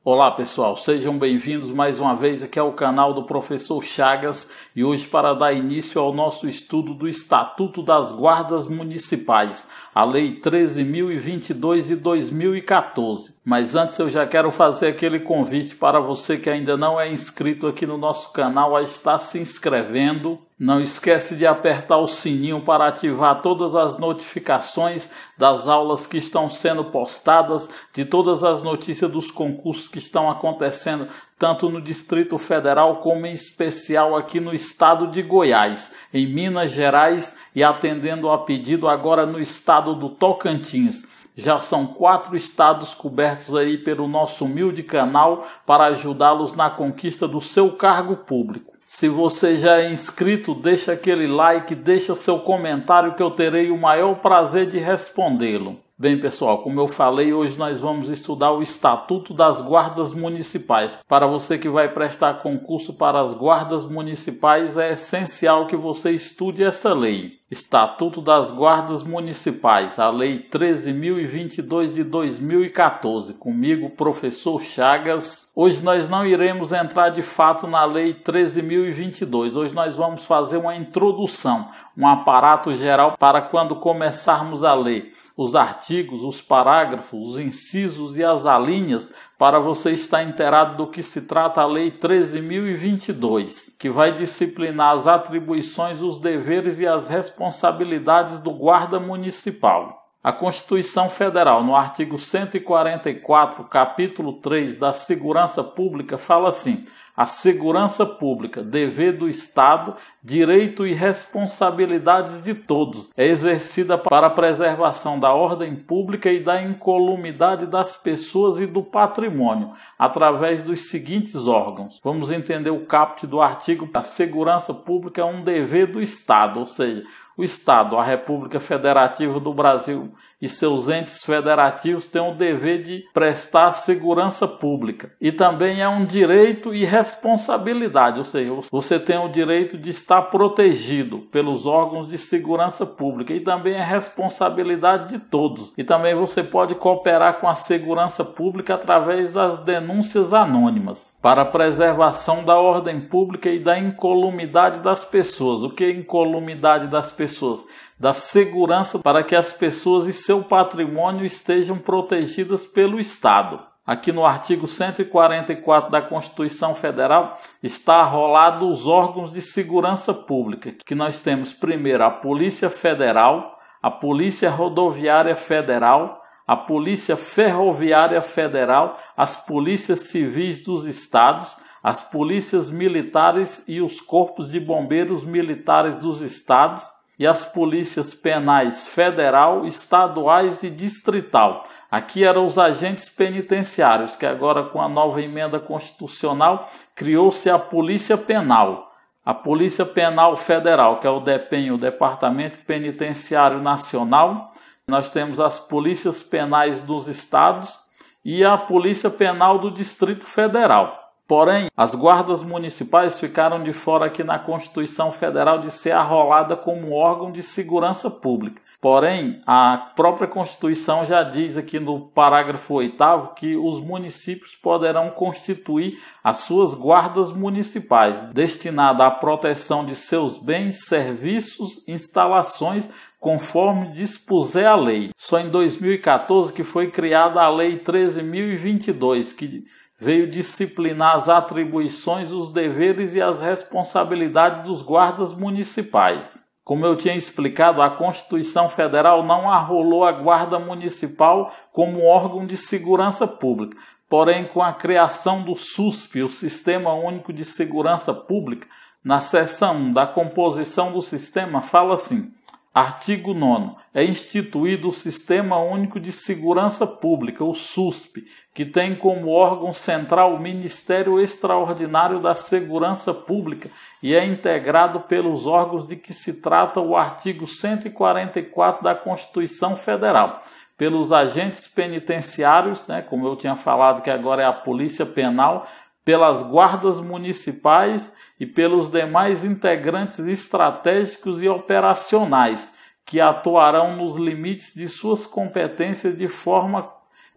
Olá pessoal, sejam bem-vindos mais uma vez aqui ao canal do Professor Chagas e hoje para dar início ao nosso estudo do Estatuto das Guardas Municipais, a Lei 13.022 de 2014. Mas antes eu já quero fazer aquele convite para você que ainda não é inscrito aqui no nosso canal a estar se inscrevendo. Não esquece de apertar o sininho para ativar todas as notificações das aulas que estão sendo postadas, de todas as notícias dos concursos que estão acontecendo, tanto no Distrito Federal como em especial aqui no estado de Goiás, em Minas Gerais e atendendo a pedido agora no estado do Tocantins. Já são 4 estados cobertos aí pelo nosso humilde canal para ajudá-los na conquista do seu cargo público. Se você já é inscrito, deixa aquele like, deixa seu comentário que eu terei o maior prazer de respondê-lo. Bem pessoal, como eu falei, hoje nós vamos estudar o Estatuto das Guardas Municipais. Para você que vai prestar concurso para as guardas municipais, é essencial que você estude essa lei. Estatuto das Guardas Municipais, a Lei 13.022 de 2014. Comigo, Professor Chagas. Hoje nós não iremos entrar de fato na Lei 13.022. Hoje nós vamos fazer uma introdução, um aparato geral para quando começarmos a ler os artigos, os parágrafos, os incisos e as alíneas, para você estar inteirado do que se trata a Lei 13.022, que vai disciplinar as atribuições, os deveres e as responsabilidades do guarda municipal. A Constituição Federal, no artigo 144, capítulo 3 da Segurança Pública, fala assim: a segurança pública, dever do Estado, direito e responsabilidades de todos, é exercida para a preservação da ordem pública e da incolumidade das pessoas e do patrimônio, através dos seguintes órgãos. Vamos entender o caput do artigo. A segurança pública é um dever do Estado, ou seja, o Estado, a República Federativa do Brasil e seus entes federativos têm o dever de prestar segurança pública. E também é um direito e responsabilidade, ou seja, você tem o direito de estar protegido pelos órgãos de segurança pública e também é responsabilidade de todos. E também você pode cooperar com a segurança pública através das denúncias anônimas para a preservação da ordem pública e da incolumidade das pessoas. O que é incolumidade das pessoas? Da segurança para que as pessoas e seu patrimônio estejam protegidas pelo Estado. Aqui no artigo 144 da Constituição Federal está arrolado os órgãos de segurança pública, que nós temos primeiro a Polícia Federal, a Polícia Rodoviária Federal, a Polícia Ferroviária Federal, as polícias civis dos estados, as polícias militares e os corpos de bombeiros militares dos estados, e as polícias penais federal, estaduais e distrital. Aqui eram os agentes penitenciários, que agora com a nova emenda constitucional criou-se a Polícia Penal. A Polícia Penal Federal, que é o DEPEN, o Departamento Penitenciário Nacional. Nós temos as polícias penais dos estados e a Polícia Penal do Distrito Federal. Porém, as guardas municipais ficaram de fora aqui na Constituição Federal de ser arrolada como órgão de segurança pública. Porém, a própria Constituição já diz aqui no parágrafo 8º que os municípios poderão constituir as suas guardas municipais, destinadas à proteção de seus bens, serviços, instalações, conforme dispuser a lei. Só em 2014 que foi criada a Lei 13.022, que veio disciplinar as atribuições, os deveres e as responsabilidades dos guardas municipais. Como eu tinha explicado, a Constituição Federal não arrolou a Guarda Municipal como órgão de segurança pública. Porém, com a criação do SUSP, o Sistema Único de Segurança Pública, na seção 1 da composição do sistema, fala assim: artigo 9º. É instituído o Sistema Único de Segurança Pública, o SUSP, que tem como órgão central o Ministério Extraordinário da Segurança Pública e é integrado pelos órgãos de que se trata o artigo 144 da Constituição Federal. Pelos agentes penitenciários, como eu tinha falado que agora é a Polícia Penal, pelas guardas municipais e pelos demais integrantes estratégicos e operacionais, que atuarão nos limites de suas competências de forma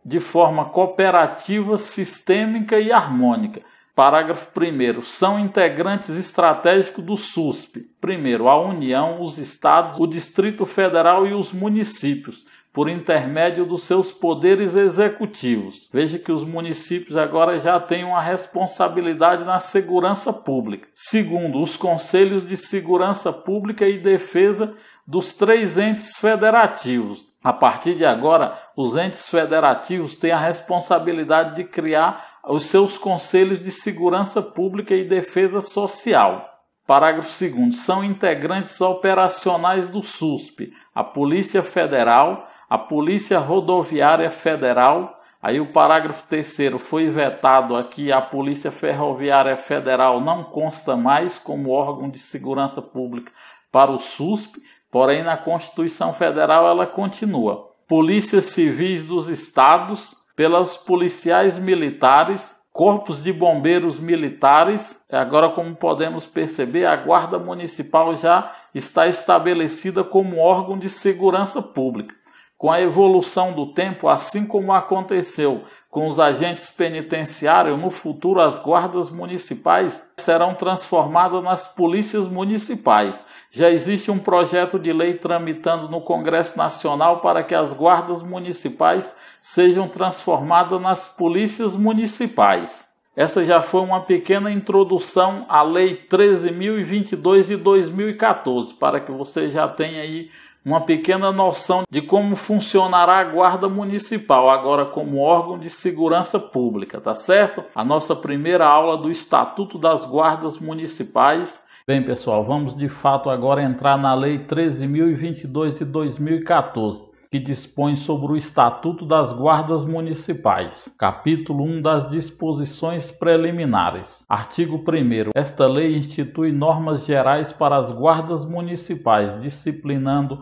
de forma cooperativa, sistêmica e harmônica. Parágrafo 1º. São integrantes estratégicos do SUSP. Primeiro, a União, os Estados, o Distrito Federal e os municípios, por intermédio dos seus poderes executivos. Veja que os municípios agora já têm uma responsabilidade na segurança pública. Segundo, os Conselhos de Segurança Pública e Defesa dos 3 entes federativos. A partir de agora, os entes federativos têm a responsabilidade de criar os seus Conselhos de Segurança Pública e Defesa Social. Parágrafo 2º. São integrantes operacionais do SUSP a Polícia Federal, a Polícia Rodoviária Federal. Aí o parágrafo 3º foi vetado aqui, a Polícia Ferroviária Federal não consta mais como órgão de segurança pública para o SUSP, porém na Constituição Federal ela continua. Polícias Civis dos Estados, pelos policiais militares, corpos de bombeiros militares. Agora, como podemos perceber, a Guarda Municipal já está estabelecida como órgão de segurança pública. Com a evolução do tempo, assim como aconteceu com os agentes penitenciários, no futuro as guardas municipais serão transformadas nas polícias municipais. Já existe um projeto de lei tramitando no Congresso Nacional para que as guardas municipais sejam transformadas nas polícias municipais. Essa já foi uma pequena introdução à Lei 13.022 de 2014, para que você já tenha aí uma pequena noção de como funcionará a Guarda Municipal, agora como órgão de segurança pública, tá certo? A nossa primeira aula do Estatuto das Guardas Municipais. Bem, pessoal, vamos de fato agora entrar na Lei 13.022 de 2014, que dispõe sobre o Estatuto das Guardas Municipais. Capítulo 1 das Disposições Preliminares. Artigo 1º. Esta lei institui normas gerais para as guardas municipais, disciplinando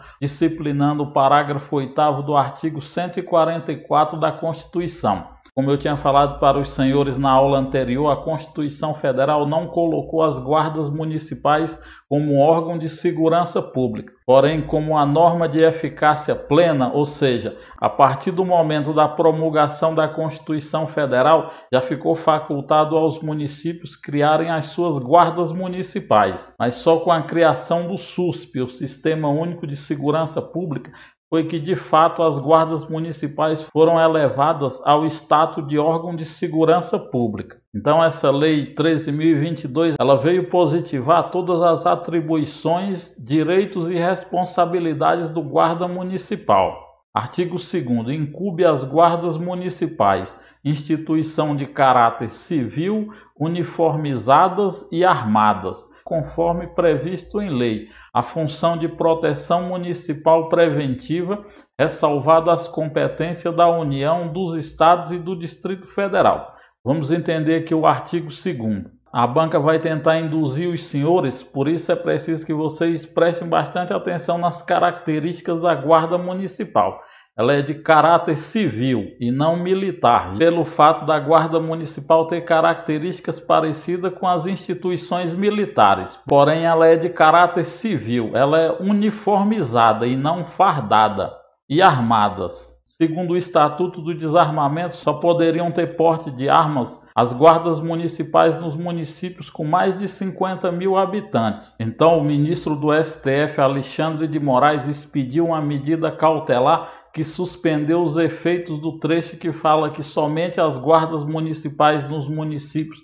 o parágrafo 8º do artigo 144 da Constituição. Como eu tinha falado para os senhores na aula anterior, a Constituição Federal não colocou as guardas municipais como órgão de segurança pública, porém como a norma de eficácia plena, ou seja, a partir do momento da promulgação da Constituição Federal, já ficou facultado aos municípios criarem as suas guardas municipais, mas só com a criação do SUSP, o Sistema Único de Segurança Pública, foi que de fato as guardas municipais foram elevadas ao status de órgão de segurança pública. Então essa lei 13.022, ela veio positivar todas as atribuições, direitos e responsabilidades do guarda municipal. Artigo 2º. Incumbe às guardas municipais instituição de caráter civil, uniformizadas e armadas, conforme previsto em lei, a função de proteção municipal preventiva, ressalvado as competências da União, dos Estados e do Distrito Federal. Vamos entender aqui o artigo 2º. A banca vai tentar induzir os senhores, por isso é preciso que vocês prestem bastante atenção nas características da Guarda Municipal. Ela é de caráter civil e não militar, pelo fato da Guarda Municipal ter características parecidas com as instituições militares. Porém, ela é de caráter civil, ela é uniformizada e não fardada, e armadas. Segundo o Estatuto do Desarmamento, só poderiam ter porte de armas as guardas municipais nos municípios com mais de 50 mil habitantes. Então, o ministro do STF, Alexandre de Moraes, expediu uma medida cautelar que suspendeu os efeitos do trecho que fala que somente as guardas municipais nos municípios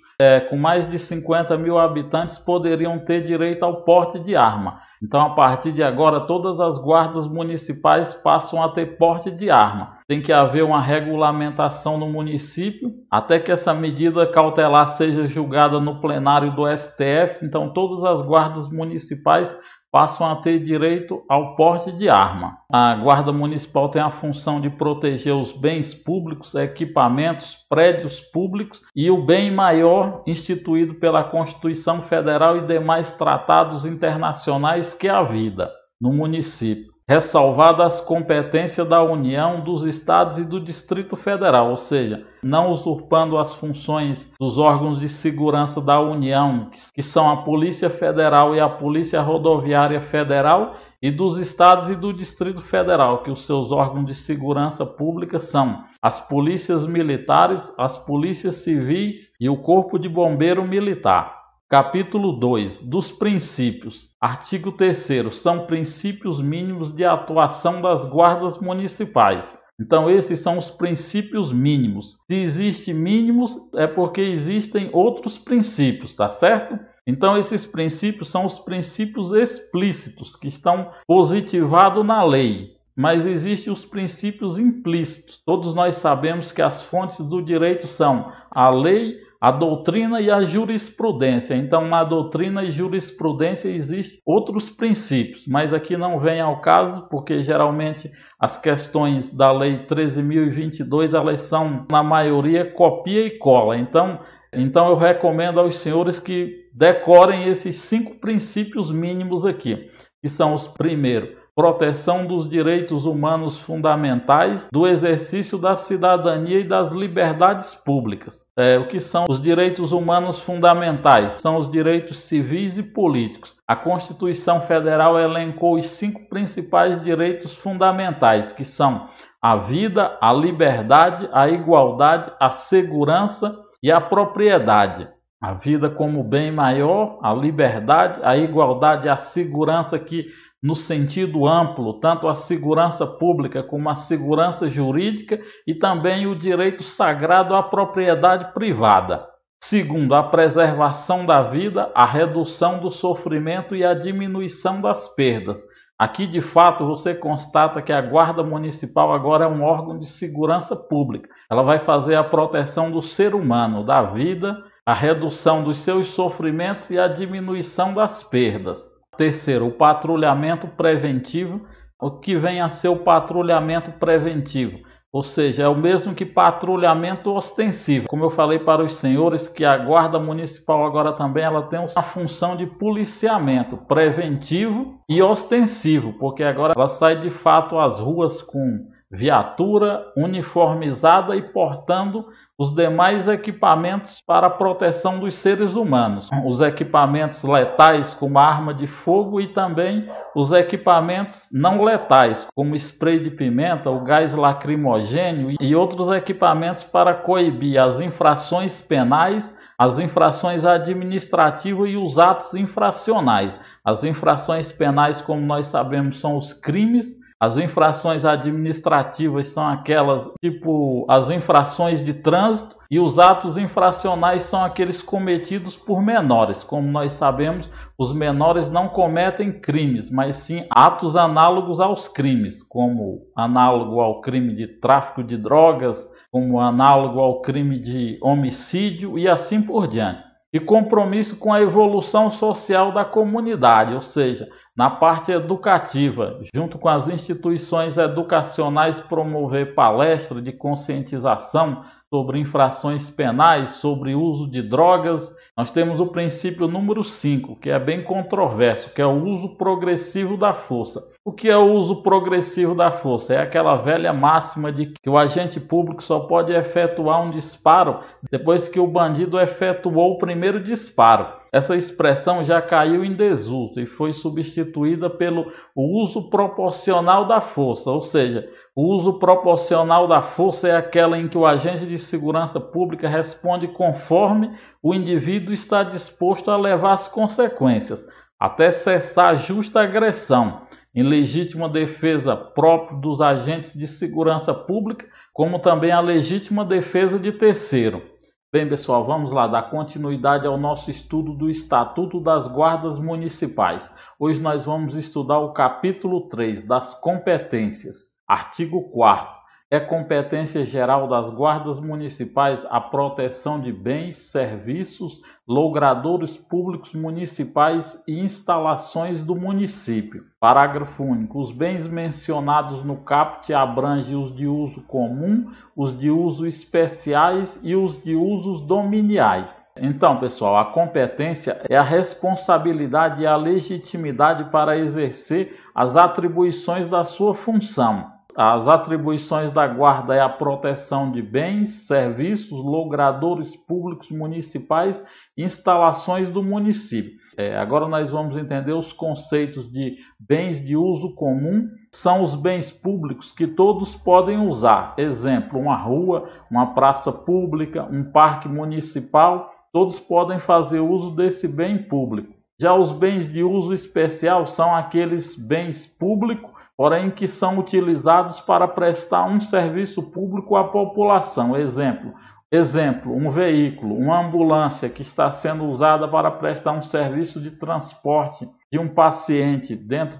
com mais de 50 mil habitantes poderiam ter direito ao porte de arma. Então, a partir de agora, todas as guardas municipais passam a ter porte de arma. Tem que haver uma regulamentação no município, até que essa medida cautelar seja julgada no plenário do STF. Então, todas as guardas municipais passam a ter direito ao porte de arma. A Guarda Municipal tem a função de proteger os bens públicos, equipamentos, prédios públicos e o bem maior instituído pela Constituição Federal e demais tratados internacionais, que é a vida no município, ressalvadas as competências da União, dos Estados e do Distrito Federal, ou seja, não usurpando as funções dos órgãos de segurança da União, que são a Polícia Federal e a Polícia Rodoviária Federal, e dos estados e do Distrito Federal, que os seus órgãos de segurança pública são as polícias militares, as polícias civis e o Corpo de Bombeiro Militar. Capítulo 2. Dos princípios. Artigo 3º. São princípios mínimos de atuação das guardas municipais. Então, esses são os princípios mínimos. Se existem mínimos, é porque existem outros princípios, tá certo? Então, esses princípios são os princípios explícitos, que estão positivados na lei. Mas existem os princípios implícitos. Todos nós sabemos que as fontes do direito são a lei, a doutrina e a jurisprudência. Então, na doutrina e jurisprudência existem outros princípios, mas aqui não vem ao caso, porque geralmente as questões da Lei 13.022, elas são, na maioria, copia e cola. Então eu recomendo aos senhores que decorem esses 5 princípios mínimos aqui, que são os primeiros: proteção dos direitos humanos fundamentais, do exercício da cidadania e das liberdades públicas. O que são os direitos humanos fundamentais? São os direitos civis e políticos. A Constituição Federal elencou os 5 principais direitos fundamentais, que são a vida, a liberdade, a igualdade, a segurança e a propriedade. A vida como bem maior, a liberdade, a igualdade e a segurança, que no sentido amplo, tanto a segurança pública como a segurança jurídica, e também o direito sagrado à propriedade privada. Segundo, a preservação da vida, a redução do sofrimento e a diminuição das perdas. Aqui, de fato, você constata que a Guarda Municipal agora é um órgão de segurança pública. Ela vai fazer a proteção do ser humano, da vida, a redução dos seus sofrimentos e a diminuição das perdas. Terceiro, o patrulhamento preventivo. O que vem a ser o patrulhamento preventivo? Ou seja, é o mesmo que patrulhamento ostensivo. Como eu falei para os senhores, que a Guarda Municipal agora também ela tem uma função de policiamento preventivo e ostensivo, porque agora ela sai de fato às ruas com viatura uniformizada e portando os demais equipamentos para a proteção dos seres humanos. Os equipamentos letais, como arma de fogo, e também os equipamentos não letais, como spray de pimenta, o gás lacrimogênio e outros equipamentos para coibir as infrações penais, as infrações administrativas e os atos infracionais. As infrações penais, como nós sabemos, são os crimes. As infrações administrativas são aquelas tipo as infrações de trânsito, e os atos infracionais são aqueles cometidos por menores. Como nós sabemos, os menores não cometem crimes, mas sim atos análogos aos crimes, como análogo ao crime de tráfico de drogas, como análogo ao crime de homicídio e assim por diante. E compromisso com a evolução social da comunidade, ou seja, na parte educativa, junto com as instituições educacionais, promover palestras de conscientização sobre infrações penais, sobre uso de drogas. Nós temos o princípio número 5, que é bem controverso, que é o uso progressivo da força. O que é o uso progressivo da força? É aquela velha máxima de que o agente público só pode efetuar um disparo depois que o bandido efetuou o primeiro disparo. Essa expressão já caiu em desuso e foi substituída pelo uso proporcional da força, ou seja, o uso proporcional da força é aquela em que o agente de segurança pública responde conforme o indivíduo está disposto a levar as consequências, até cessar a justa agressão, em legítima defesa própria dos agentes de segurança pública, como também a legítima defesa de terceiro. Bem, pessoal, vamos lá dar continuidade ao nosso estudo do Estatuto das Guardas Municipais. Hoje nós vamos estudar o capítulo 3 das competências. Artigo 4º. É competência geral das guardas municipais a proteção de bens, serviços, logradouros públicos municipais e instalações do município. Parágrafo único. Os bens mencionados no caput abrangem os de uso comum, os de uso especiais e os de usos dominiais. Então, pessoal, a competência é a responsabilidade e a legitimidade para exercer as atribuições da sua função. As atribuições da guarda é a proteção de bens, serviços, logradouros públicos municipais e instalações do município. Agora nós vamos entender os conceitos de bens de uso comum. São os bens públicos que todos podem usar. Exemplo, uma rua, uma praça pública, um parque municipal, todos podem fazer uso desse bem público. Já os bens de uso especial são aqueles bens públicos, porém que são utilizados para prestar um serviço público à população. Exemplo, um veículo, uma ambulância que está sendo usada para prestar um serviço de transporte de um paciente dentro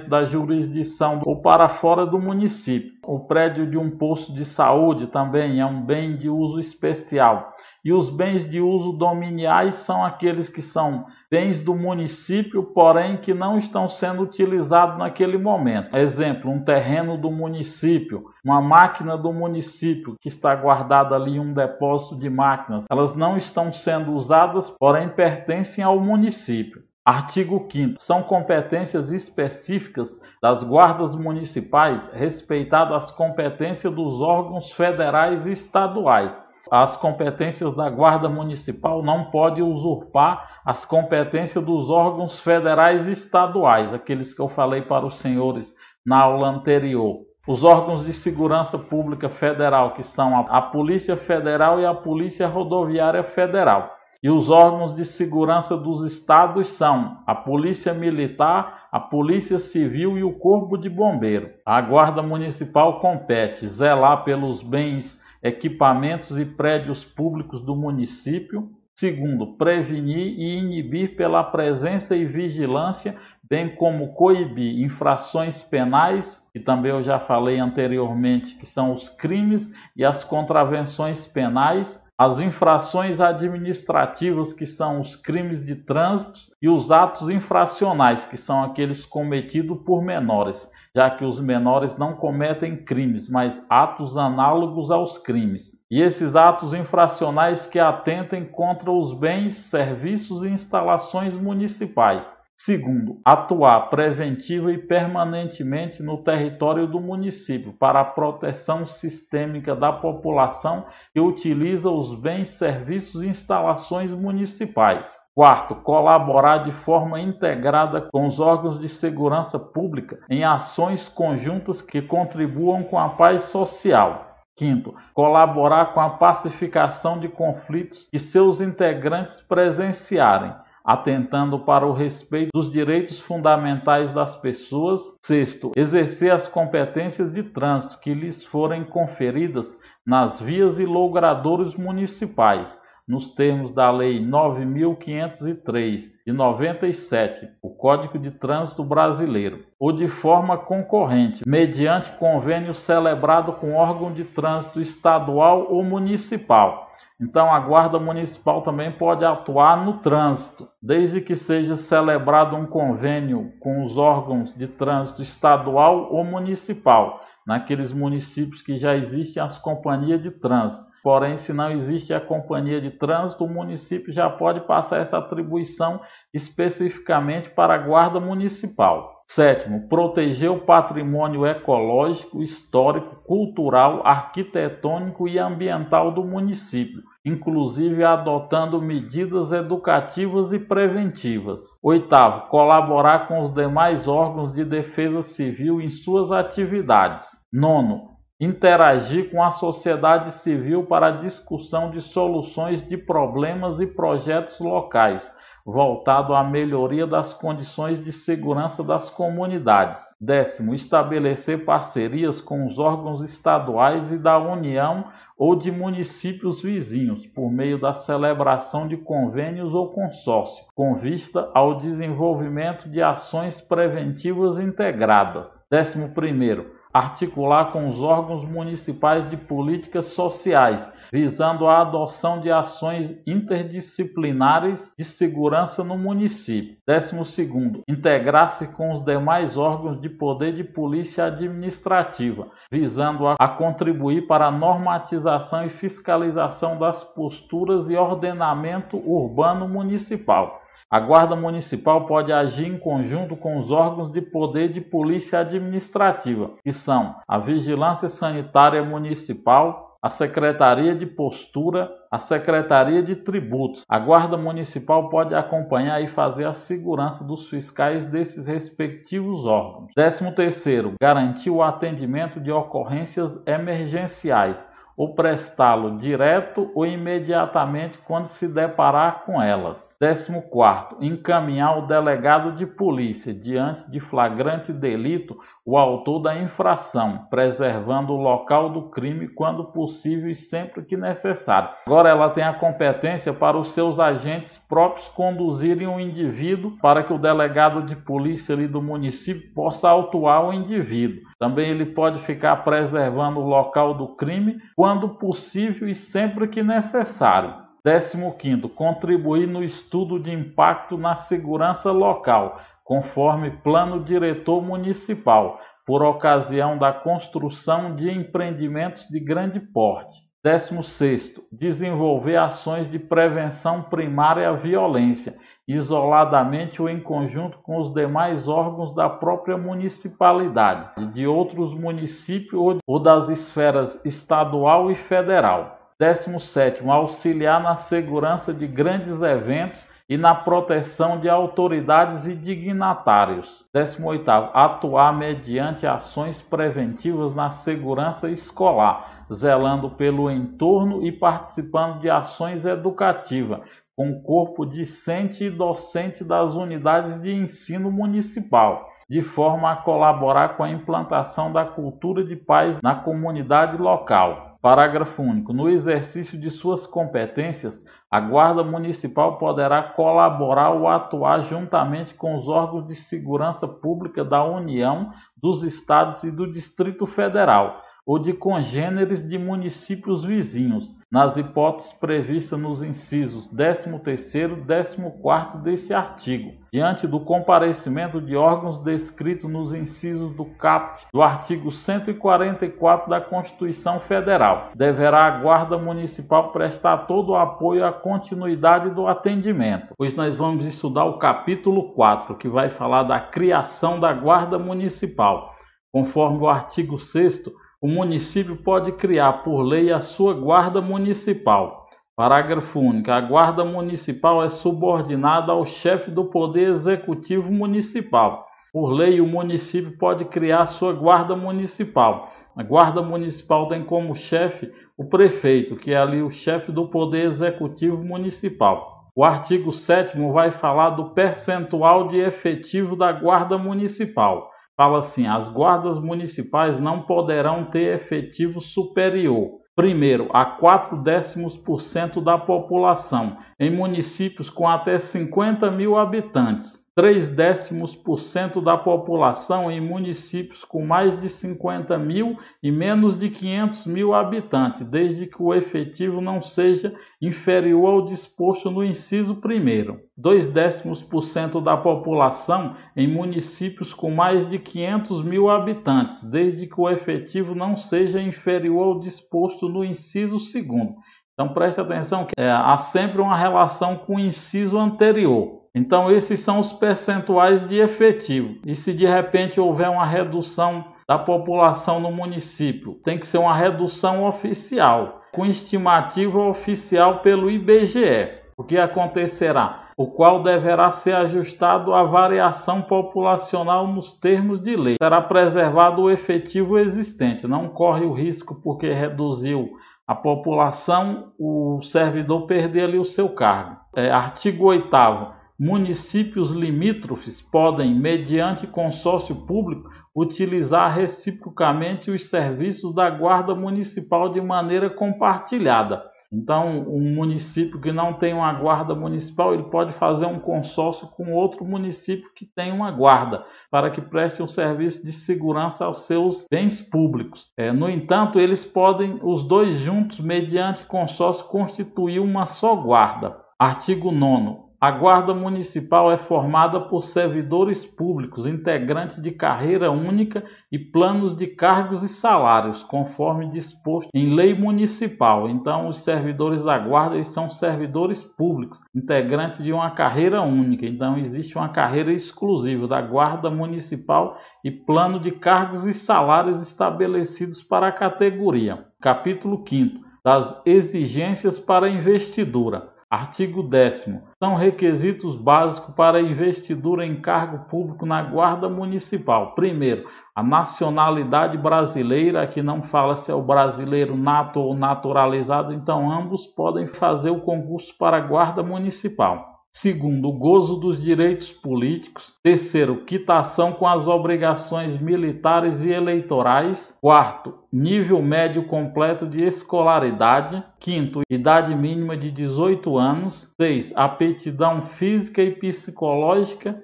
da jurisdição ou para fora do município. O prédio de um posto de saúde também é um bem de uso especial. E os bens de uso dominiais são aqueles que são bens do município, porém que não estão sendo utilizados naquele momento. Exemplo, um terreno do município, uma máquina do município que está guardada ali em um depósito de máquinas. Elas não estão sendo usadas, porém pertencem ao município. Artigo 5º. São competências específicas das guardas municipais, respeitadas as competências dos órgãos federais e estaduais. As competências da guarda municipal não podem usurpar as competências dos órgãos federais e estaduais, aqueles que eu falei para os senhores na aula anterior. Os órgãos de segurança pública federal, que são a Polícia Federal e a Polícia Rodoviária Federal. E os órgãos de segurança dos estados são a Polícia Militar, a Polícia Civil e o Corpo de Bombeiro. A Guarda Municipal compete zelar pelos bens, equipamentos e prédios públicos do município. Segundo, prevenir e inibir pela presença e vigilância, bem como coibir infrações penais, que também eu já falei anteriormente, que são os crimes e as contravenções penais, as infrações administrativas, que são os crimes de trânsito, e os atos infracionais, que são aqueles cometidos por menores, já que os menores não cometem crimes, mas atos análogos aos crimes. E esses atos infracionais que atentem contra os bens, serviços e instalações municipais. Segundo, atuar preventiva e permanentemente no território do município para a proteção sistêmica da população que utiliza os bens, serviços e instalações municipais. Quarto, colaborar de forma integrada com os órgãos de segurança pública em ações conjuntas que contribuam com a paz social. Quinto, colaborar com a pacificação de conflitos que seus integrantes presenciarem, atentando para o respeito dos direitos fundamentais das pessoas. Sexto, exercer as competências de trânsito que lhes forem conferidas nas vias e logradouros municipais, nos termos da Lei 9.503 de 97, o Código de Trânsito Brasileiro, ou de forma concorrente, mediante convênio celebrado com órgão de trânsito estadual ou municipal. Então, a Guarda Municipal também pode atuar no trânsito, desde que seja celebrado um convênio com os órgãos de trânsito estadual ou municipal, naqueles municípios que já existem as companhias de trânsito. Porém, se não existe a companhia de trânsito, o município já pode passar essa atribuição especificamente para a Guarda Municipal. Sétimo, proteger o patrimônio ecológico, histórico, cultural, arquitetônico e ambiental do município, inclusive adotando medidas educativas e preventivas. Oitavo, colaborar com os demais órgãos de defesa civil em suas atividades. Nono, interagir com a sociedade civil para a discussão de soluções de problemas e projetos locais, voltado à melhoria das condições de segurança das comunidades. Décimo, estabelecer parcerias com os órgãos estaduais e da União ou de municípios vizinhos, por meio da celebração de convênios ou consórcio, com vista ao desenvolvimento de ações preventivas integradas. 11º, articular com os órgãos municipais de políticas sociais, visando a adoção de ações interdisciplinares de segurança no município. 12º, integrar-se com os demais órgãos de poder de polícia administrativa, visando a contribuir para a normatização e fiscalização das posturas e ordenamento urbano municipal. A Guarda Municipal pode agir em conjunto com os órgãos de poder de polícia administrativa, que são a Vigilância Sanitária Municipal, a Secretaria de Postura, a Secretaria de Tributos. A Guarda Municipal pode acompanhar e fazer a segurança dos fiscais desses respectivos órgãos. 13º, garantir o atendimento de ocorrências emergenciais, ou prestá-lo direto ou imediatamente quando se deparar com elas. 14º, encaminhar o delegado de polícia diante de flagrante delito o autor da infração, preservando o local do crime quando possível e sempre que necessário. Agora ela tem a competência para os seus agentes próprios conduzirem o indivíduo para que o delegado de polícia ali do município possa autuar o indivíduo. Também ele pode ficar preservando o local do crime quando possível e sempre que necessário. 15º, contribuir no estudo de impacto na segurança local, conforme plano diretor municipal, por ocasião da construção de empreendimentos de grande porte. 16º, desenvolver ações de prevenção primária à violência, isoladamente ou em conjunto com os demais órgãos da própria municipalidade, de outros municípios ou das esferas estadual e federal. 17º, auxiliar na segurança de grandes eventos e na proteção de autoridades e dignatários. 18º, atuar mediante ações preventivas na segurança escolar, zelando pelo entorno e participando de ações educativas, com corpo discente e docente das unidades de ensino municipal, de forma a colaborar com a implantação da cultura de paz na comunidade local. Parágrafo único. No exercício de suas competências, a Guarda Municipal poderá colaborar ou atuar juntamente com os órgãos de segurança pública da União, dos Estados e do Distrito Federal, ou de congêneres de municípios vizinhos, nas hipóteses previstas nos incisos 13º e 14º desse artigo, diante do comparecimento de órgãos descritos nos incisos do caput do artigo 144 da Constituição Federal. Deverá a Guarda Municipal prestar todo o apoio à continuidade do atendimento. Hoje nós vamos estudar o capítulo 4, que vai falar da criação da Guarda Municipal. Conforme o artigo 6º, o município pode criar por lei a sua guarda municipal. Parágrafo único. A guarda municipal é subordinada ao chefe do Poder Executivo Municipal. Por lei, o município pode criar a sua guarda municipal. A guarda municipal tem como chefe o prefeito, que é ali o chefe do Poder Executivo Municipal. O artigo 7º vai falar do percentual de efetivo da guarda municipal. Fala assim: as guardas municipais não poderão ter efetivo superior, primeiro, a 0,4% da população, em municípios com até 50 mil habitantes, 0,3% da população em municípios com mais de 50 mil e menos de 500 mil habitantes, desde que o efetivo não seja inferior ao disposto no inciso 1º. 0,2% da população em municípios com mais de 500 mil habitantes, desde que o efetivo não seja inferior ao disposto no inciso 2º. Então preste atenção que há sempre uma relação com o inciso anterior. Então esses são os percentuais de efetivo. E se de repente houver uma redução da população no município, tem que ser uma redução oficial, com estimativa oficial pelo IBGE. O que acontecerá? O qual deverá ser ajustado à variação populacional nos termos de lei. Será preservado o efetivo existente, não corre o risco porque reduziu a população, o servidor perder ali o seu cargo. Artigo 8º. Municípios limítrofes podem, mediante consórcio público, utilizar reciprocamente os serviços da Guarda Municipal de maneira compartilhada. Então, um município que não tem uma guarda municipal, ele pode fazer um consórcio com outro município que tem uma guarda, para que preste um serviço de segurança aos seus bens públicos. No entanto, eles podem, os dois juntos, mediante consórcio, constituir uma só guarda. Artigo 9º. A Guarda Municipal é formada por servidores públicos, integrantes de carreira única e planos de cargos e salários, conforme disposto em lei municipal. Então, os servidores da Guarda eles são servidores públicos, integrantes de uma carreira única. Então, existe uma carreira exclusiva da Guarda Municipal e plano de cargos e salários estabelecidos para a categoria. Capítulo 5º. Das exigências para a investidura. Artigo 10º. São requisitos básicos para a investidura em cargo público na Guarda Municipal. Primeiro, a nacionalidade brasileira, aqui não fala se é o brasileiro nato ou naturalizado, então ambos podem fazer o concurso para a Guarda Municipal. Segundo, o gozo dos direitos políticos. Terceiro, quitação com as obrigações militares e eleitorais. Quarto, nível médio completo de escolaridade. Quinto, idade mínima de 18 anos. 6, aptidão física e psicológica.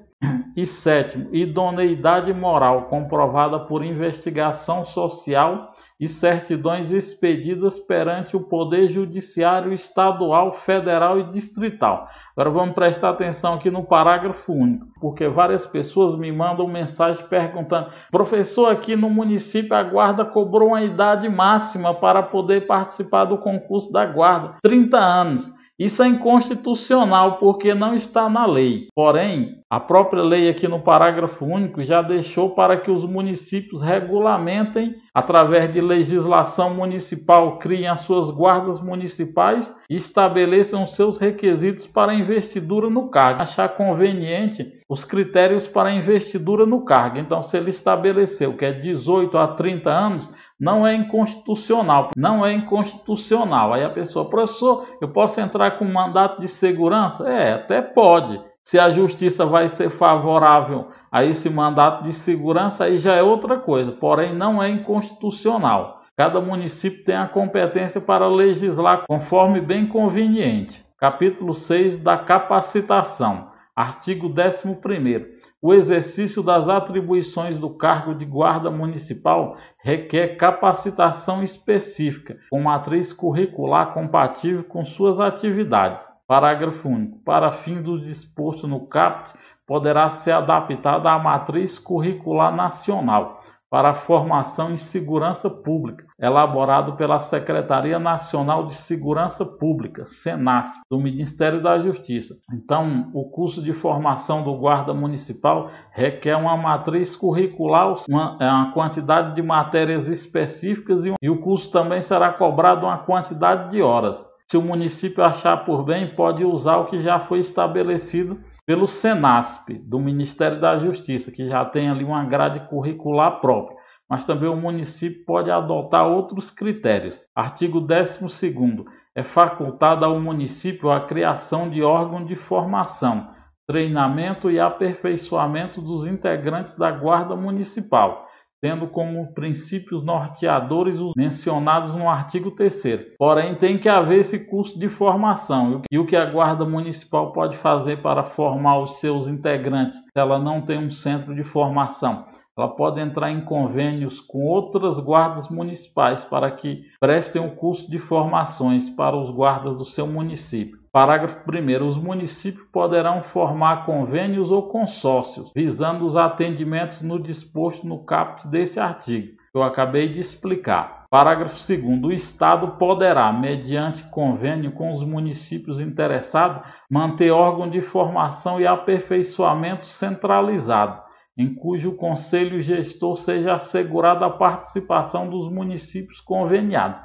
E sétimo, idoneidade moral comprovada por investigação social e certidões expedidas perante o Poder Judiciário Estadual, Federal e Distrital. Agora vamos prestar atenção aqui no parágrafo único, porque várias pessoas me mandam mensagem perguntando: professor, aqui no município a Guarda cobrou uma idade máxima para poder participar do concurso da Guarda, 30 anos. Isso é inconstitucional porque não está na lei. Porém, a própria lei aqui no parágrafo único já deixou para que os municípios regulamentem, através de legislação municipal, criem as suas guardas municipais e estabeleçam os seus requisitos para investidura no cargo. Achar conveniente os critérios para investidura no cargo. Então, se ele estabeleceu que é 18 a 30 anos, não é inconstitucional. Não é inconstitucional. Aí a pessoa: professor, eu posso entrar com mandato de segurança? Até pode. Se a justiça vai ser favorável a esse mandato de segurança, aí já é outra coisa. Porém, não é inconstitucional. Cada município tem a competência para legislar conforme bem conveniente. Capítulo 6 da capacitação. Artigo 11º. O exercício das atribuições do cargo de guarda municipal requer capacitação específica, com matriz curricular compatível com suas atividades. Parágrafo único. Para fim do disposto no caput, poderá ser adaptada a matriz curricular nacional para a formação em segurança pública, elaborado pela Secretaria Nacional de Segurança Pública, SENASP, do Ministério da Justiça. Então, o curso de formação do guarda municipal requer uma matriz curricular, uma quantidade de matérias específicas e o curso também será cobrado uma quantidade de horas. Se o município achar por bem, pode usar o que já foi estabelecido pelo SENASP, do Ministério da Justiça, que já tem ali uma grade curricular própria. Mas também o município pode adotar outros critérios. Artigo 12º. É facultada ao município a criação de órgão de formação, treinamento e aperfeiçoamento dos integrantes da Guarda Municipal, tendo como princípios norteadores os mencionados no artigo 3º. Porém, tem que haver esse curso de formação. E o que a Guarda Municipal pode fazer para formar os seus integrantes, se ela não tem um centro de formação? Ela pode entrar em convênios com outras guardas municipais para que prestem o curso de formações para os guardas do seu município. Parágrafo 1º. Os municípios poderão formar convênios ou consórcios, visando os atendimentos no disposto no caput desse artigo, que eu acabei de explicar. Parágrafo 2º. O Estado poderá, mediante convênio com os municípios interessados, manter órgão de formação e aperfeiçoamento centralizado, em cujo conselho gestor seja assegurada a participação dos municípios conveniados.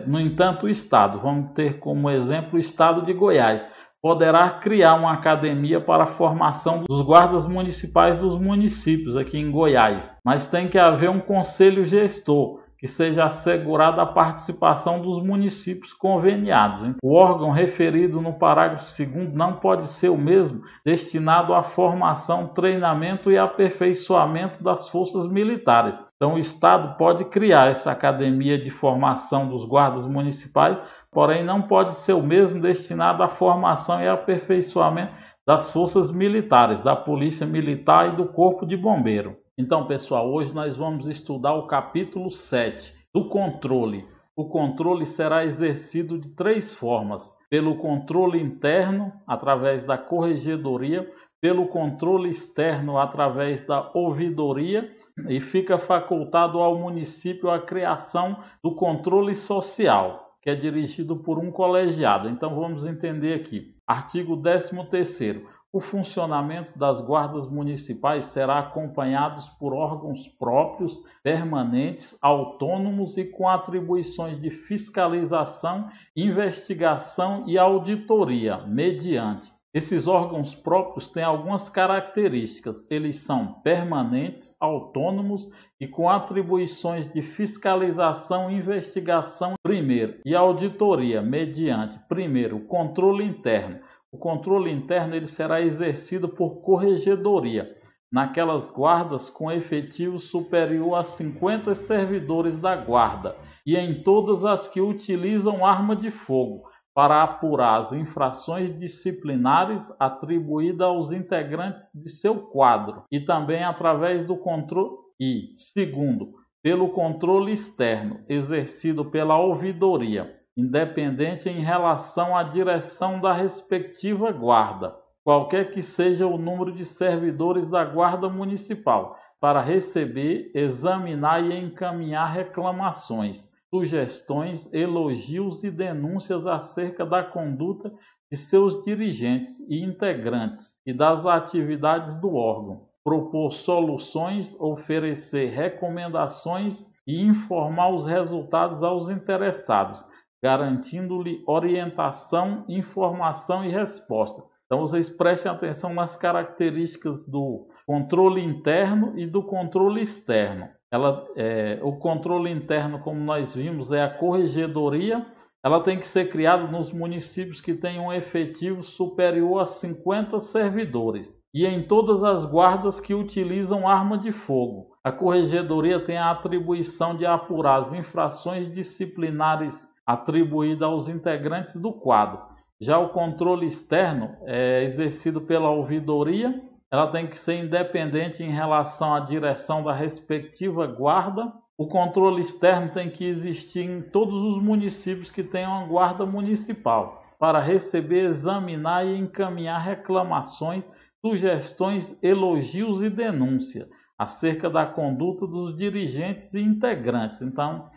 No entanto, o Estado, vamos ter como exemplo o Estado de Goiás, poderá criar uma academia para a formação dos guardas municipais dos municípios aqui em Goiás, mas tem que haver um conselho gestor, que seja assegurada a participação dos municípios conveniados. O órgão referido no parágrafo 2º não pode ser o mesmo destinado à formação, treinamento e aperfeiçoamento das forças militares. Então, o Estado pode criar essa academia de formação dos guardas municipais, porém não pode ser o mesmo destinado à formação e aperfeiçoamento das forças militares, da Polícia Militar e do Corpo de Bombeiro. Então, pessoal, hoje nós vamos estudar o capítulo 7 do controle. O controle será exercido de 3 formas: pelo controle interno, através da corregedoria, pelo controle externo, através da ouvidoria, e fica facultado ao município a criação do controle social, que é dirigido por um colegiado. Então vamos entender aqui. Artigo 13º. O funcionamento das guardas municipais será acompanhado por órgãos próprios, permanentes, autônomos e com atribuições de fiscalização, investigação e auditoria, mediante. Esses órgãos próprios têm algumas características. Eles são permanentes, autônomos e com atribuições de fiscalização, investigação, primeiro, e auditoria, mediante, primeiro, o controle interno. O controle interno ele será exercido por corregedoria, naquelas guardas com efetivo superior a 50 servidores da guarda e em todas as que utilizam arma de fogo, para apurar as infrações disciplinares atribuídas aos integrantes de seu quadro e também através do controle e, segundo, pelo controle externo exercido pela ouvidoria, independente em relação à direção da respectiva guarda, qualquer que seja o número de servidores da guarda municipal, para receber, examinar e encaminhar reclamações, sugestões, elogios e denúncias acerca da conduta de seus dirigentes e integrantes e das atividades do órgão, propor soluções, oferecer recomendações e informar os resultados aos interessados, garantindo-lhe orientação, informação e resposta. Então vocês prestem atenção nas características do controle interno e do controle externo. O controle interno, como nós vimos, é a corregedoria. Ela tem que ser criada nos municípios que tenham um efetivo superior a 50 servidores e em todas as guardas que utilizam arma de fogo. A corregedoria tem a atribuição de apurar as infrações disciplinares atribuídas aos integrantes do quadro. Já o controle externo é exercido pela ouvidoria. Ela tem que ser independente em relação à direção da respectiva guarda. O controle externo tem que existir em todos os municípios que tenham uma guarda municipal, para receber, examinar e encaminhar reclamações, sugestões, elogios e denúncia acerca da conduta dos dirigentes e integrantes. Então,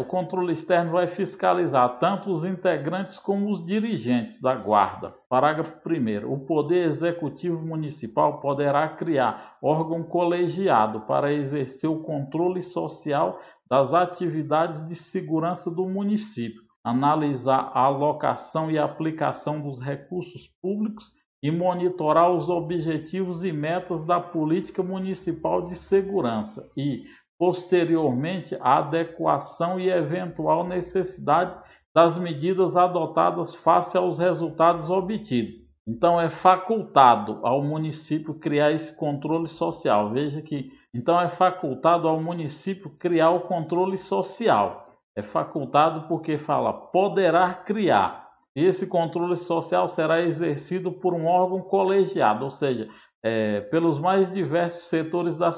o controle externo vai fiscalizar tanto os integrantes como os dirigentes da guarda. Parágrafo 1º. O Poder Executivo Municipal poderá criar órgão colegiado para exercer o controle social das atividades de segurança do município, analisar a alocação e aplicação dos recursos públicos e monitorar os objetivos e metas da política municipal de segurança e, posteriormente, a adequação e eventual necessidade das medidas adotadas face aos resultados obtidos. Então, é facultado ao município criar esse controle social. Veja que, então, é facultado ao município criar o controle social. É facultado porque fala poderá criar. E esse controle social será exercido por um órgão colegiado, ou seja, pelos mais diversos setores da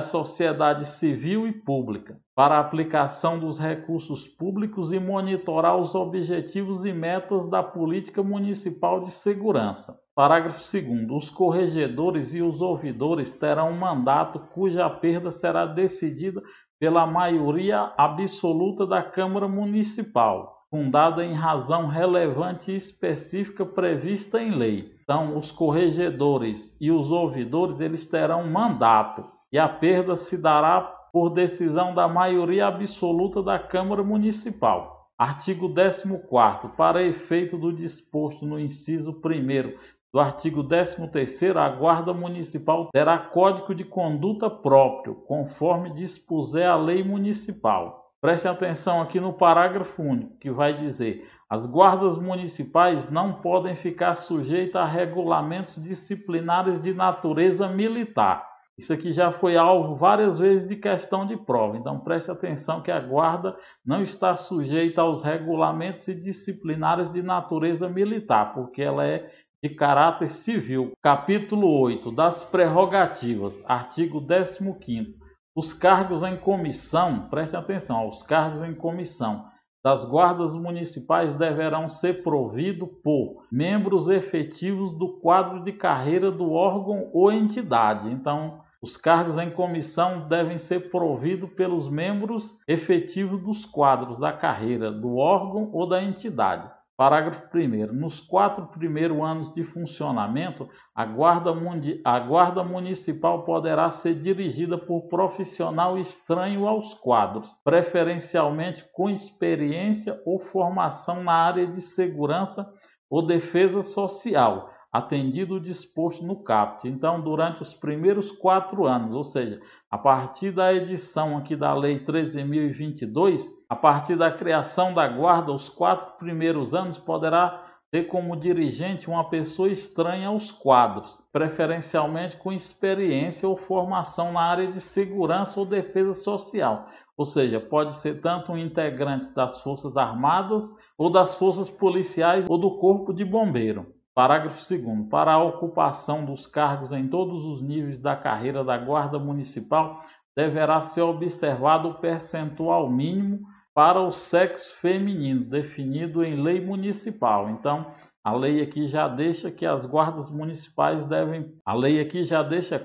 sociedade civil e pública, para a aplicação dos recursos públicos e monitorar os objetivos e metas da política municipal de segurança. Parágrafo 2º. Os corregedores e os ouvidores terão um mandato cuja perda será decidida pela maioria absoluta da Câmara Municipal, fundada em razão relevante e específica prevista em lei. Então, os corregedores e os ouvidores eles terão mandato e a perda se dará por decisão da maioria absoluta da Câmara Municipal. Artigo 14º. Para efeito do disposto no inciso 1º do artigo 13º, a Guarda Municipal terá código de conduta próprio, conforme dispuser a lei municipal. Preste atenção aqui no parágrafo único, que vai dizer: as guardas municipais não podem ficar sujeitas a regulamentos disciplinares de natureza militar. Isso aqui já foi alvo várias vezes de questão de prova. Então preste atenção que a guarda não está sujeita aos regulamentos e disciplinares de natureza militar, porque ela é de caráter civil. Capítulo 8 das prerrogativas, artigo 15º. Os cargos em comissão, preste atenção, os cargos em comissão das guardas municipais deverão ser providos por membros efetivos do quadro de carreira do órgão ou entidade. Então, os cargos em comissão devem ser providos pelos membros efetivos dos quadros da carreira do órgão ou da entidade. Parágrafo 1º. Nos 4 primeiros anos de funcionamento, a guarda municipal poderá ser dirigida por profissional estranho aos quadros, preferencialmente com experiência ou formação na área de segurança ou defesa social, atendido o disposto no caput. Então, durante os primeiros 4 anos, ou seja, a partir da edição aqui da Lei 13.022, a partir da criação da guarda, os 4 primeiros anos poderá ter como dirigente uma pessoa estranha aos quadros, preferencialmente com experiência ou formação na área de segurança ou defesa social. Ou seja, pode ser tanto um integrante das Forças Armadas ou das Forças Policiais ou do Corpo de Bombeiro. Parágrafo 2º. Para a ocupação dos cargos em todos os níveis da carreira da Guarda Municipal, deverá ser observado o percentual mínimo para o sexo feminino, definido em lei municipal. Então, a lei aqui já deixa que as guardas municipais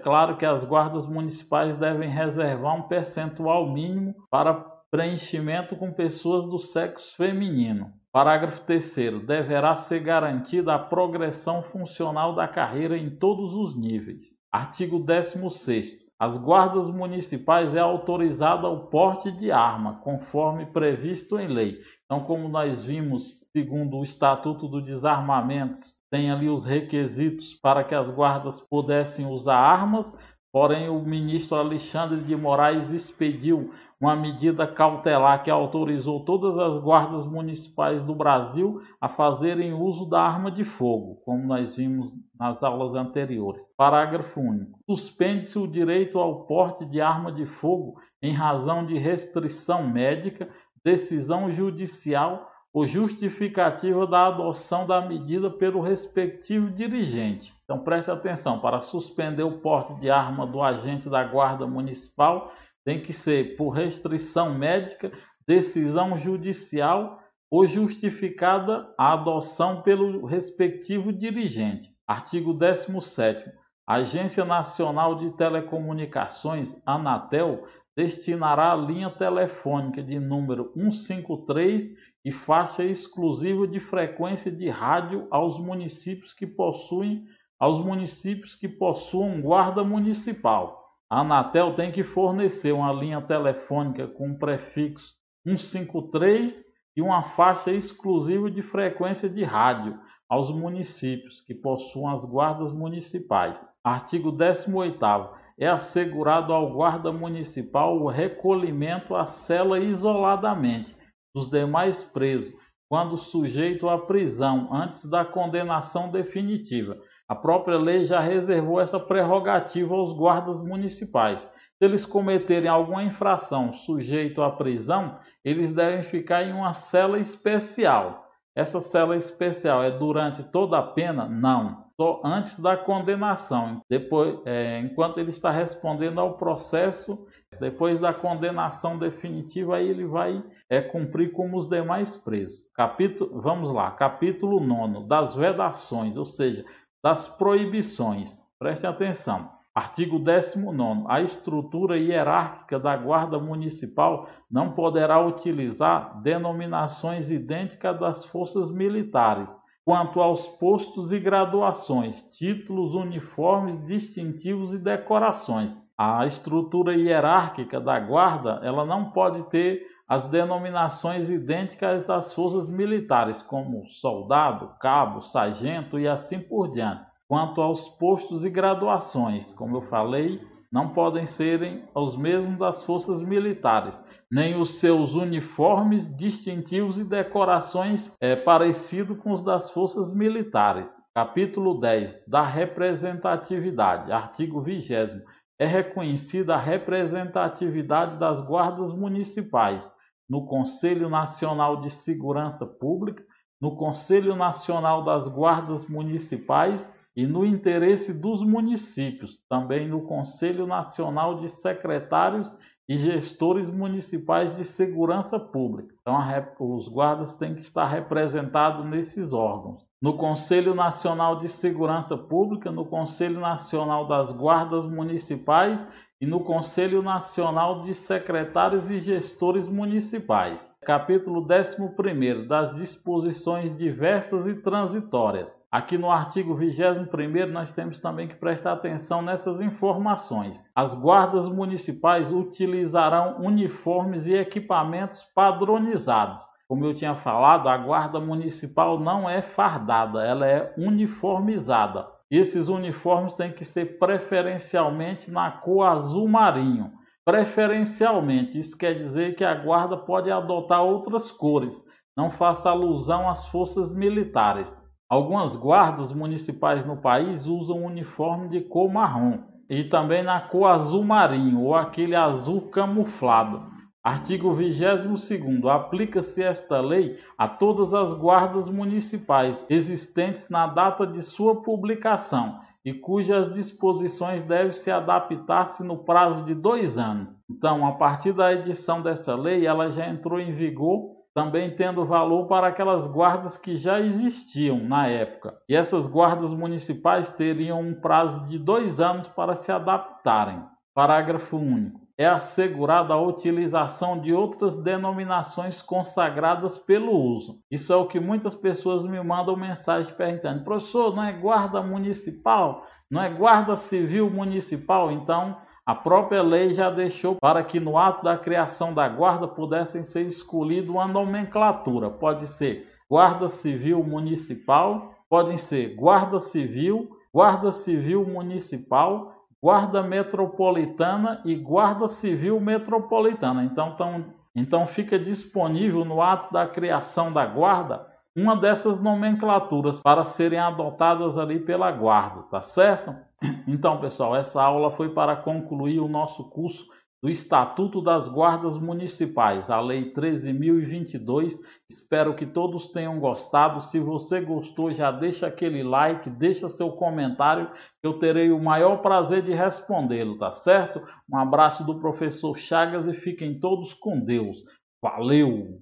claro que as guardas municipais devem reservar um percentual mínimo para preenchimento com pessoas do sexo feminino. Parágrafo 3º. Deverá ser garantida a progressão funcional da carreira em todos os níveis. Artigo 16º. As guardas municipais é autorizado o porte de arma, conforme previsto em lei. Então, como nós vimos, segundo o Estatuto do Desarmamento, tem ali os requisitos para que as guardas pudessem usar armas, porém o ministro Alexandre de Moraes expediu uma medida cautelar que autorizou todas as guardas municipais do Brasil a fazerem uso da arma de fogo, como nós vimos nas aulas anteriores. Parágrafo único. Suspende-se o direito ao porte de arma de fogo em razão de restrição médica, decisão judicial ou justificativa da adoção da medida pelo respectivo dirigente. Então preste atenção, para suspender o porte de arma do agente da Guarda Municipal, tem que ser por restrição médica, decisão judicial ou justificada a adoção pelo respectivo dirigente. Artigo 17º. A Agência Nacional de Telecomunicações, Anatel, destinará a linha telefônica de número 153 e faixa exclusiva de frequência de rádio aos municípios que possuam guarda municipal. A Anatel tem que fornecer uma linha telefônica com prefixo 153 e uma faixa exclusiva de frequência de rádio aos municípios que possuam as guardas municipais. Artigo 18º. É assegurado ao guarda municipal o recolhimento à cela isoladamente dos demais presos, quando sujeito à prisão antes da condenação definitiva. A própria lei já reservou essa prerrogativa aos guardas municipais. Se eles cometerem alguma infração sujeito à prisão, eles devem ficar em uma cela especial. Essa cela especial é durante toda a pena? Não. Só antes da condenação. Depois, enquanto ele está respondendo ao processo, depois da condenação definitiva, aí ele vai cumprir como os demais presos. Vamos lá. Capítulo 9. Das vedações, ou seja, das proibições. Prestem atenção. Artigo 19º. A estrutura hierárquica da Guarda Municipal não poderá utilizar denominações idênticas das forças militares, quanto aos postos e graduações, títulos, uniformes, distintivos e decorações. A estrutura hierárquica da Guarda, ela não pode ter as denominações idênticas das forças militares, como soldado, cabo, sargento e assim por diante. Quanto aos postos e graduações, como eu falei, não podem serem os mesmos das forças militares, nem os seus uniformes, distintivos e decorações parecidos com os das forças militares. Capítulo 10. Da representatividade. Artigo 20º. É reconhecida a representatividade das guardas municipais no Conselho Nacional de Segurança Pública, no Conselho Nacional das Guardas Municipais e no interesse dos municípios, também no Conselho Nacional de Secretários e gestores municipais de segurança pública. Então, os guardas têm que estar representados nesses órgãos. No Conselho Nacional de Segurança Pública, no Conselho Nacional das Guardas Municipais e no Conselho Nacional de Secretários e Gestores Municipais. Capítulo 11º, das disposições diversas e transitórias. Aqui no artigo 21º nós temos também que prestar atenção nessas informações. As guardas municipais utilizarão uniformes e equipamentos padronizados. Como eu tinha falado, a guarda municipal não é fardada, ela é uniformizada. Esses uniformes têm que ser preferencialmente na cor azul marinho. Preferencialmente, isso quer dizer que a guarda pode adotar outras cores. Não faça alusão às forças militares. Algumas guardas municipais no país usam uniforme de cor marrom e também na cor azul marinho ou aquele azul camuflado. Artigo 22º. Aplica-se esta lei a todas as guardas municipais existentes na data de sua publicação e cujas disposições devem se adaptar-se no prazo de 2 anos. Então, a partir da edição dessa lei, ela já entrou em vigor, também tendo valor para aquelas guardas que já existiam na época. E essas guardas municipais teriam um prazo de 2 anos para se adaptarem. Parágrafo único. É assegurada a utilização de outras denominações consagradas pelo uso. Isso é o que muitas pessoas me mandam mensagem perguntando: professor, não é guarda municipal? Não é guarda civil municipal? Então, a própria lei já deixou para que no ato da criação da guarda pudessem ser escolhida uma nomenclatura. Pode ser guarda civil municipal, podem ser guarda civil municipal, guarda metropolitana e guarda civil metropolitana. Então fica disponível no ato da criação da guarda uma dessas nomenclaturas para serem adotadas ali pela guarda, tá certo? Então, pessoal, essa aula foi para concluir o nosso curso do Estatuto das Guardas Municipais, a Lei 13.022. Espero que todos tenham gostado. Se você gostou, já deixa aquele like, deixa seu comentário, que eu terei o maior prazer de respondê-lo, tá certo? Um abraço do professor Chagas e fiquem todos com Deus. Valeu!